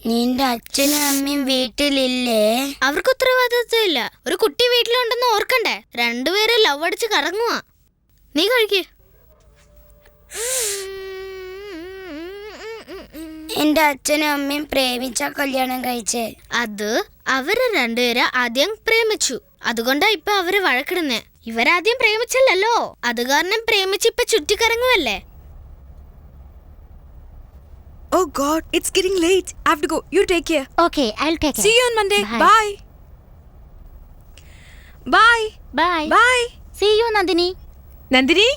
നിന്റെ അച്ഛനും അമ്മയും വീട്ടിലില്ലേ? അവർക്ക് ഉത്തരവാദിത്വമില്ല. ഒരു കുട്ടി വീട്ടിലുണ്ടെന്ന് ഓർക്കണ്ടേ? രണ്ടുപേരും ലവ് അടിച്ച് കറങ്ങുവാ. നീ കഴിക്ക്. എന്റെ അച്ഛനും അമ്മയും പ്രേമിച്ച കല്യാണം കഴിച്ചേ. അത് അവര് രണ്ടുപേരെ ആദ്യം പ്രേമിച്ചു. അതുകൊണ്ടാ ഇപ്പൊ അവര് വഴക്കിടുന്നേ. ഇവരാദ്യം പ്രേമിച്ചല്ലോ, അത് കാരണം പ്രേമിച്ച് ഇപ്പൊ ചുറ്റിക്കറങ്ങുവല്ലേ. Oh God, it's getting late. I have to go. You take care. Okay, I'll take care. See you on Monday. Bye. Bye. Bye. Bye. See you, Nandini. Nandini?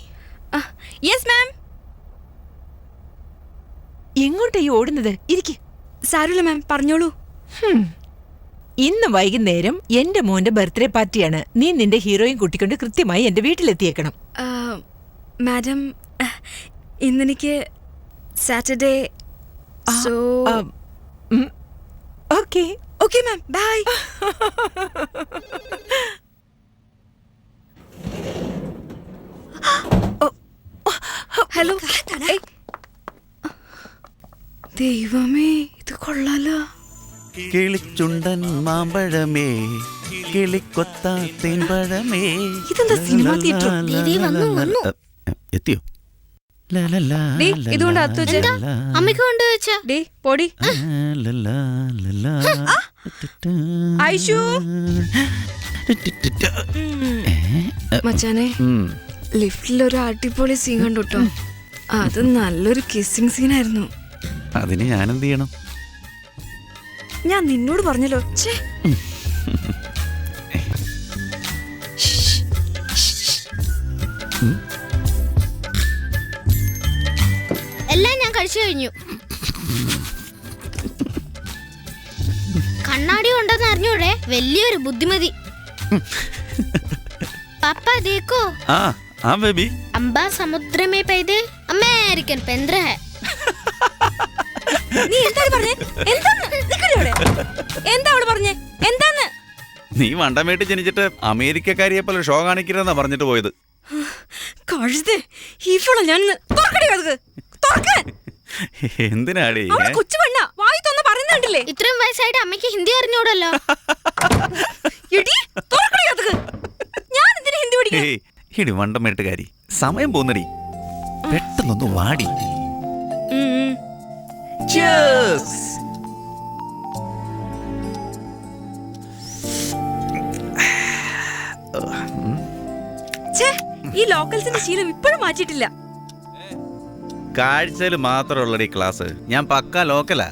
Yes, ma'am. എങ്ങോട്ടാ ഈ ഓടുന്നത്? ഇരിക്ക്. സാരമില്ല മാം, പറഞ്ഞോളൂ. ഇന്ന് വൈകുന്നേരം എന്റെ മോന്റെ ബർത്ത്ഡേ പാർട്ടിയാണ്. നീ നിന്റെ ഹീറോയും കൂട്ടിക്കൊണ്ട് കൃത്യമായി എന്റെ വീട്ടിലെത്തിയേക്കണം. മാഡം, ഇന്നെനിക്ക് Saturday. Okay okay ma'am, bye. Hello. ദൈവമേ, ഇത് കൊള്ളാലോ. കിളിച്ചുണ്ടൻ മാമ്പഴമേ, കിളിക്കൊത്ത തേൻപഴമേ. ഇതെന്താ സിനിമ തിയേറ്റർ? എത്തിയോ? ഇതുകൊണ്ട് അത്തു അമ്മയ്ക്ക് കൊണ്ടുവച്ച പൊടി. ഐഷു മച്ചാനെ, ലിഫ്റ്റിൽ ഒരു അടിപൊളി സീൻ കണ്ടുട്ടോ. അത് നല്ലൊരു കിസ്സിങ് സീനായിരുന്നു. അതിന് ഞാനെന്ത് ചെയ്യണം? ഞാൻ നിന്നോട് പറഞ്ഞല്ലോ. എല്ലാം ഞാൻ കഴിച്ചു കഴിഞ്ഞു. കണ്ണാടി ഉണ്ടെന്ന് അറിഞ്ഞൂടെ? വലിയൊരു ബുദ്ധിമതി. पापा देखो। हाँ बेबी। अम्बा समुद्र में पैदे अमेरिकन पेंद्र है। നീ എന്താ പറഞ്ഞേ? എന്താ അവള് പറഞ്ഞേ? എന്താന്ന്? നീ വണ്ടമേട്ട് ജനിച്ചിട്ട് അമേരിക്കക്കാരിയെ പോലെ ഷോ കാണിക്കരുതെന്നാ പറഞ്ഞിട്ട് പോയത്. കഴുതേ, ഇവളെ ഞാൻ എന്തിനാടി? കൊച്ചു പെണ്ണ വായി തോന്ന പറയുന്നുണ്ടല്ലേ. ഇത്രയും വയസ്സായിട്ട് അമ്മയ്ക്ക് ഹിന്ദി അറിഞ്ഞൂടല്ലോ. ഞാൻ എന്തിനാ ഹിന്ദി പഠിക്കും? ഇടി വണ്ടമേട്ടുകാരി, സമയം പോന്നടി, പെട്ടെന്നൊന്ന് വാടി. ഈ ലോക്കൽസിന്റെ ശീലം ഇപ്പോഴും മാറ്റിയിട്ടില്ല. കാഴ്ചയിൽ മാത്രമുള്ളടി ക്ലാസ്. ഞാൻ പക്കാ ലോക്കലാ.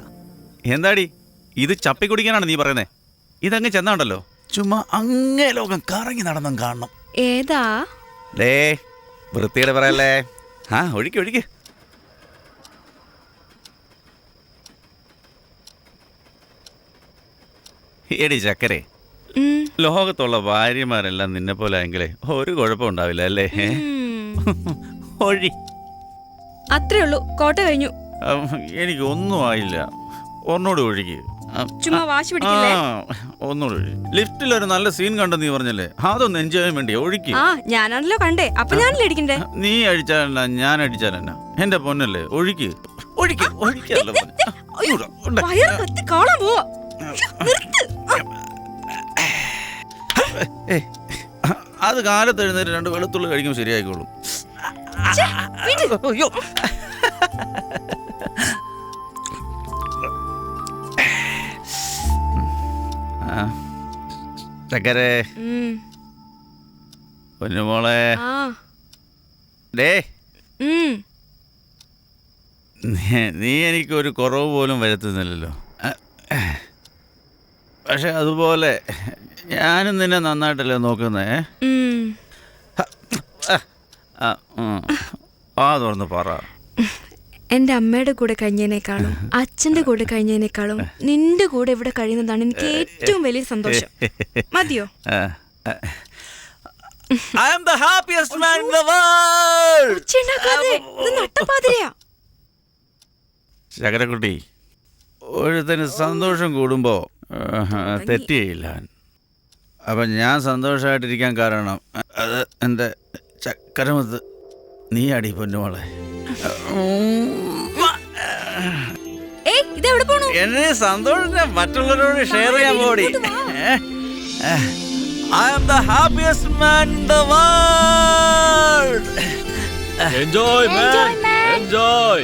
എന്താടി ഇത് ചപ്പി കുടിക്കാനാണ് നീ പറയുന്നേ? ഇതങ്ങ് ചെന്നാണ്ടല്ലോ, ചുമ്മാ അങ്ങേ ലോകം കറങ്ങി നടന്നും കാണണം. ഏതാ? ഡേ വൃത്തിയുടെ പറയല്ലേ. ഒഴിക്ക് ഒഴിക്ക്. എടി ചക്കരെ, ലോകത്തുള്ള ഭാര്യമാരെല്ലാം നിന്നെ പോലെ ആയെങ്കിലേ ഒരു കുഴപ്പം ഉണ്ടാവില്ല അല്ലേ? ഒഴി. അത്രേ ഉള്ളൂ, കോട്ട കഴിഞ്ഞു. എനിക്കൊന്നും ആയില്ല. ഒന്നൂടെ ഒഴുകി. ചുമ്മാ വാശി പിടിക്കില്ലേ? ഒന്നൂടെ ഒഴുകി. ലിഫ്റ്റിൽ ഒരു നല്ല സീൻ കണ്ടെന്ന് നീ പറഞ്ഞല്ലേ, അതൊന്ന് എൻജോയ് ചെയ്യാൻ വേണ്ടി ഒഴുക്കി. ഞാനാണല്ലോ കണ്ടേ, അപ്പൊ ഞാനല്ലേ അടിക്കണ്ടേ? നീ അടിച്ചാലല്ല, ഞാൻ അടിച്ചാലല്ല. എന്റെ പൊന്നല്ലേ, ഒഴുക്കി ഒഴുക്കി ഒഴിക്കല്ലോ. അത് കാലത്ത് എഴുന്നേറ്റ് 2 വെളുത്തുള്ളി കഴിക്കുമ്പോൾ ശരിയായിക്കോളും. ചക്കരെ പൊന്നുമോളെ, ഡേ നീ എനിക്കൊരു കുറവ് പോലും വരുത്തുന്നില്ലല്ലോ. പക്ഷെ അതുപോലെ ഞാനും നിന്നെ നന്നായിട്ടല്ലേ നോക്കുന്നേ. തുറന്ന് പറ. എന്റെ അമ്മയുടെ കൂടെ കഴിഞ്ഞതിനേക്കാളും അച്ഛന്റെ കൂടെ കഴിഞ്ഞതിനേക്കാളും നിന്റെ കൂടെ ഇവിടെ കഴിയുന്നതാണ് എനിക്ക് ഏറ്റവും വലിയ സന്തോഷം. മതിയോ? I am the happiest man in the world. ചകരക്കുട്ടി, ഒരുത്തന് സന്തോഷം കൂടുമ്പോ തെറ്റിയില്ല. അപ്പം ഞാൻ സന്തോഷമായിട്ടിരിക്കാൻ കാരണം അത് എൻ്റെ ചക്കരമുത്ത് നീ അടി പൊന്നുമോളെ. ഏയ് ഇതെവിടെ പോണു? എന്നെ സന്തോഷം മറ്റുള്ളവരോട് ഷെയർ ചെയ്യാൻ പോടി. I am the happiest man in the world. Enjoy, man. Enjoy.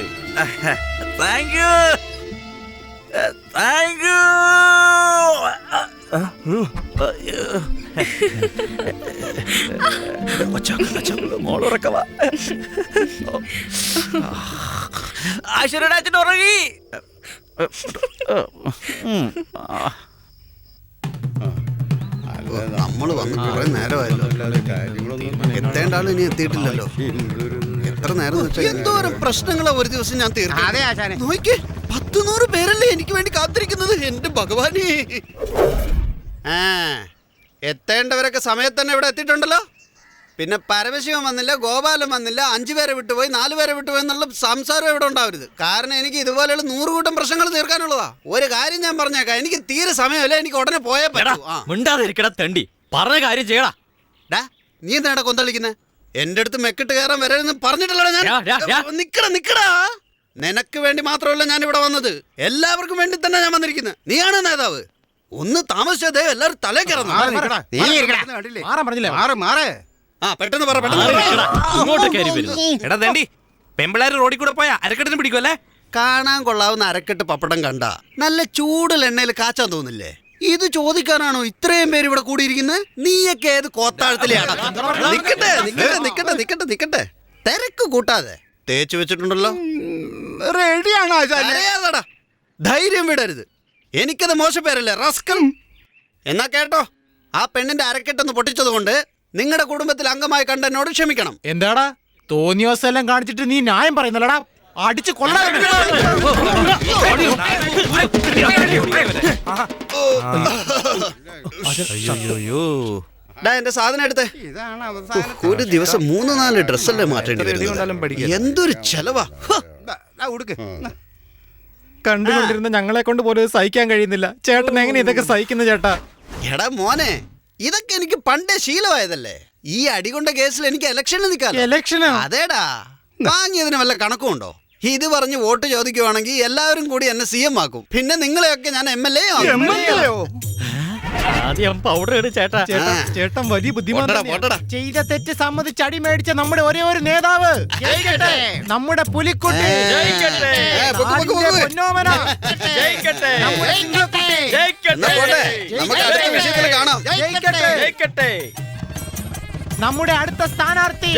Thank you. Thank you. മോളുറക്കവാ. ആശുരടാച്ചിട്ട് ഉറങ്ങി. നമ്മൾ വന്ന് കുറെ നേരമായല്ലോ. എത്തേണ്ട ആള് ഇനി എത്തിയിട്ടില്ലല്ലോ. എത്ര നേരം എന്തോരം പ്രശ്നങ്ങളാ ഒരു ദിവസം ഞാൻ തീർക്കും. നോക്കിക്കേ, 100 പേരല്ലേ എനിക്ക് വേണ്ടി കാത്തിരിക്കുന്നത്. എന്റെ ഭഗവാനേ. എത്തേണ്ടവരൊക്കെ സമയത്ത് തന്നെ ഇവിടെ എത്തിയിട്ടുണ്ടല്ലോ. പിന്നെ പരമശിവൻ വന്നില്ല, ഗോപാലൻ വന്നില്ല, 5 പേരെ വിട്ടുപോയി, 4 പേരെ വിട്ടുപോയി എന്നുള്ള സംസാരം ഇവിടെ ഉണ്ടാവരുത്. കാരണം എനിക്ക് ഇതുപോലെയുള്ള 100 കൂട്ടം പ്രശ്നങ്ങൾ തീർക്കാനുള്ളതാ. ഒരു കാര്യം ഞാൻ പറഞ്ഞേക്കാം, എനിക്ക് തീരെ സമയമല്ല. എനിക്ക് ഉടനെ പോയാൽ പറ്റൂ. മിണ്ടാതിരിക്കടാ തെണ്ടി, പറഞ്ഞ കാര്യം ചെയ്യടാ. ഡാ, നീ എന്താണ് കൊന്തളിക്കുന്നത്? എന്റെ അടുത്ത് മെക്കിട്ട് കയറാൻ വരരുതെന്ന് പറഞ്ഞിട്ടല്ലോ ഞാൻ. നിക്കടാ. നിനക്ക് വേണ്ടി മാത്രമല്ല ഞാൻ ഇവിടെ വന്നത്, എല്ലാവർക്കും വേണ്ടി തന്നെ ഞാൻ വന്നിരിക്കുന്നത്. നീയാണ് നേതാവ്. ഒന്ന് താമസിച്ചതേ എല്ലാവരും തലേ കയറുന്നു. പെട്ടെന്ന് പറ. ഇങ്ങോട്ട് കയറി വരുന്നു. എടാ തെണ്ടി, പെമ്പിളാര് റോഡിൽ കൂടെ പോയാ അരക്കെട്ടിന് പിടിക്കുമല്ലേ? കാണാൻ കൊള്ളാവുന്ന അരക്കെട്ട് പപ്പടം കണ്ട നല്ല ചൂടുള്ള എണ്ണയിൽ കാച്ചാൻ തോന്നില്ലേ? ഇത് ചോദിക്കാനാണോ ഇത്രയും പേര് ഇവിടെ കൂടിയിരിക്കുന്നത്? നീയൊക്കെ ഏത് കോത്താഴത്തിലെയാണ്? നിക്കട്ടെ, തിരക്ക് കൂട്ടാതെ. തേച്ചു വെച്ചിട്ടുണ്ടല്ലോ. റെഡിയാണോ? ധൈര്യം വിടരുത്. എനിക്കത് മോശപ്പേരല്ലേ, റസ്കൽ. എന്നാ കേട്ടോ, ആ പെണ്ണിന്റെ അരക്കെട്ടൊന്ന് പൊട്ടിച്ചത് കൊണ്ട് നിങ്ങളുടെ കുടുംബത്തിൽ അംഗമായി കണ്ട എന്നോട് ക്ഷമിക്കണം. എന്താടാ തോന്നിയോസെല്ലാം കാണിച്ചിട്ട് നീ ന്യായം പറയുന്നല്ലടാ? അടിച്ചു കൊള്ളാ. എന്റെ സാധനം എടുത്തേ. ഒരു ദിവസം 3-4 ഡ്രസ്സല്ലേ മാറ്റേണ്ടി വരുന്നത്. എന്തൊരു ചെലവാ. കണ്ടുകൊണ്ടിരുന്ന ഞങ്ങളെ കൊണ്ട് പോലും സഹിക്കാൻ കഴിയുന്നില്ല. ചേട്ടൻ എങ്ങനെ ഇതൊക്കെ സഹിക്കുന്നു ചേട്ടാ? എടാ മോനെ, ഇതൊക്കെ എനിക്ക് പണ്ടേ ശീലമായതല്ലേ. ഈ അടികൊണ്ട കേസിൽ എനിക്ക് ഇലക്ഷനിൽ നിൽക്കാം. ഇലക്ഷനോ? അതേടാ, വാങ്ങിയതിന് വല്ല കണക്കുണ്ടോ? ഇത് പറഞ്ഞ് വോട്ട് ചോദിക്കുവാണെങ്കിൽ എല്ലാവരും കൂടി എന്നെ CM ആക്കും. പിന്നെ നിങ്ങളെയൊക്കെ ഞാൻ MLA ആക്കും. ആദ്യം പൗഡർ ഇട് ചേട്ടാ. ചേട്ടൻ വലിയ ബുദ്ധിമുട്ടാ. ചെയ്ത തെറ്റ് സമ്മതിച്ച് അടി മേടിച്ച നമ്മുടെ ഒരേ ഒരു നേതാവ് നമ്മുടെ പുലിക്കുട്ടി പൊന്നോമന. നമുക്ക് അടുത്ത വിഷയത്തിൽ കാണാം. നമ്മുടെ അടുത്ത സ്ഥാനാർത്ഥി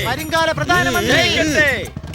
വരുംകാല പ്രധാനമന്ത്രി